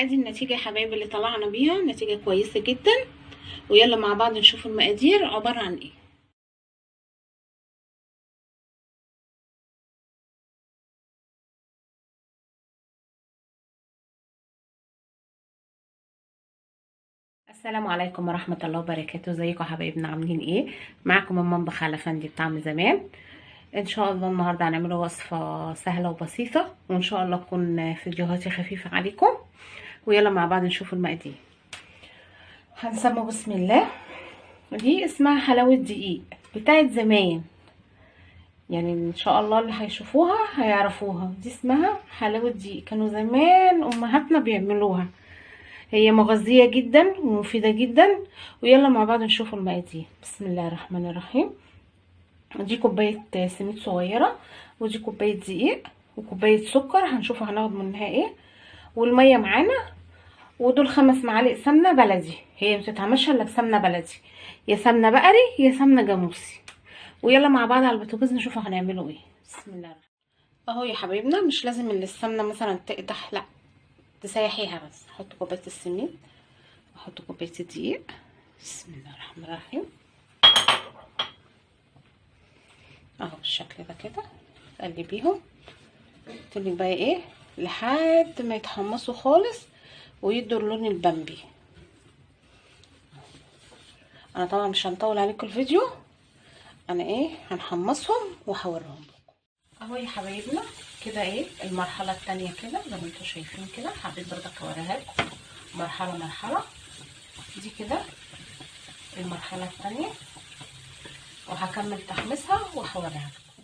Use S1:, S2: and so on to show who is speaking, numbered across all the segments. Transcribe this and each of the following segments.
S1: ادي النتيجه يا حبايبي اللي طلعنا بيها، نتيجه كويسه جدا. ويلا مع بعض نشوف المقادير عباره عن ايه. السلام عليكم ورحمه الله وبركاته. ازيكم يا حبايبنا، عاملين ايه؟ معاكم المطبخ على فندي بطعم زمان. ان شاء الله النهارده هنعمل وصفه سهله وبسيطه، وان شاء الله تكون فيديوهاتي خفيفه عليكم. ويلا مع بعض نشوف المقادير. هنسمي بسم الله. دي اسمها حلاوه دقيق بتاعت زمان، يعني ان شاء الله اللي هيشوفوها هيعرفوها. دي اسمها حلاوه دقيق، كانوا زمان امهاتنا بيعملوها. هي مغذيه جدا ومفيده جدا. ويلا مع بعض نشوف المقادير. بسم الله الرحمن الرحيم. دي كوبايه سميد صغيره، ودي كوبايه دقيق، وكوبايه سكر هنشوف هناخد منها ايه، والميه معانا، ودول 5 معالق سمنه بلدي. هي متتعملش الا بسمنه بلدي، يا سمنه بقري يا سمنه جاموسي. ويلا مع بعض على البوتاجاز نشوف هنعمله ايه. بسم الله الرحمن الرحيم. اهو يا حبايبنا، مش لازم ان السمنه مثلا تقدح، لا تسيحيها بس. احط كوبايه السميد، احط كوبايه الدقيق. بسم الله الرحمن الرحيم. اهو بالشكل ده كده تقلبيهم، تقلبي بقى ايه لحد ما يتحمصوا خالص ويدوا اللون البامبي. انا طبعا مش هنطول عليكم الفيديو، انا ايه هنحمصهم وهوريهم لكم. اهو يا حبايبنا كده ايه المرحله الثانيه كده زي ما انتم شايفين كده. حبيت برضك اوريها لكم مرحله مرحله. دي كده المرحله الثانيه، وهكمل تحميصها وهوريها لكم.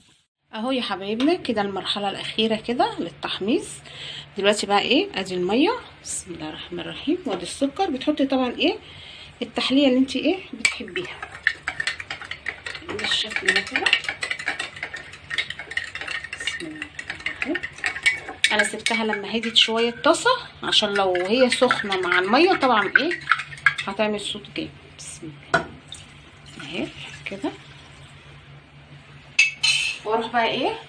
S1: اهو يا حبايبنا كده المرحله الاخيره كده للتحميص. دلوقتي بقى ايه، ادي الميه، بسم الله الرحمن الرحيم، وادي السكر. بتحطي طبعا ايه التحليه اللي انت ايه بتحبيها بالشكل ده كده. بسم الله الرحمن الرحيم. انا سبتها لما هديت شويه الطاسه، عشان لو هي سخنه مع الميه طبعا ايه هتعمل صوت جامد. بسم الله اهي كده. واروح بقى ايه،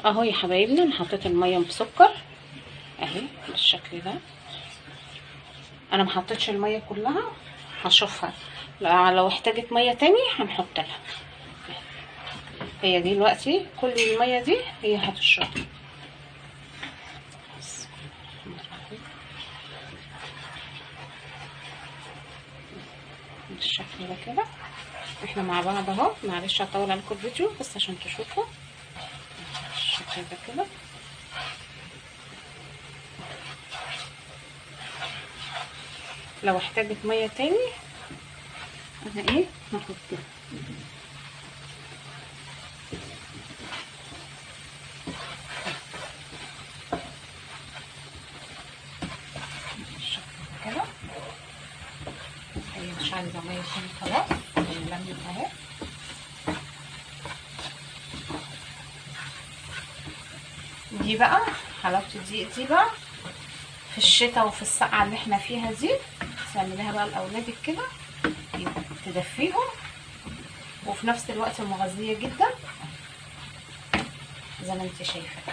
S1: اهو يا حبايبنا انا حطيت الميه بسكر اهي بالشكل ده. انا محطتش الميه كلها، هشوفها لو احتاجت ميه تاني هنحط لها. هي دي دلوقتي كل الميه دي هي هتشرب. بالشكل ده كده. احنا مع بعض اهو، معلش هطول عليكم الفيديو بس عشان تشوفوا بالشكل ده كده. لو احتاجت ميه تاني انا ايه هحطها. بالشكل ده كده. هي مش عايزه ميه تاني خلاص، لمت اهي. دي بقى حلاوه الدقيق دي بقى في الشتاء وفي السقعه اللي احنا فيها دي، تعمليها بقى لاولادك كده تدفيهم، وفي نفس الوقت مغذيه جدا زي ما انت شايفه.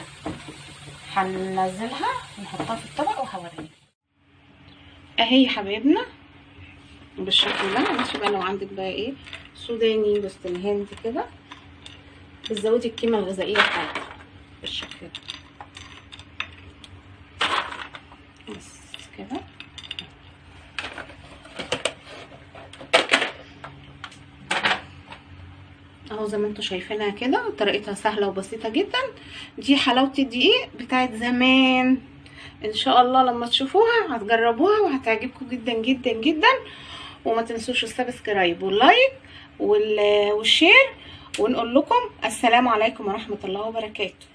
S1: هننزلها ونحطها في الطبق وهوريها اهي يا حبايبنا بالشكل ده. ماشي بقى لو عندك بقى ايه سوداني وسط الهند كده، بتزودي القيمه الغذائيه بتاعتها بالشكل ده بس كده. اهو زي ما انتم شايفينها كده، طريقتها سهله وبسيطه جدا. دي حلاوه الدقيق بتاعت زمان. ان شاء الله لما تشوفوها هتجربوها وهتعجبكم جدا جدا جدا. وما تنسوش السبسكرايب واللايك والشير. ونقول لكم السلام عليكم ورحمه الله وبركاته.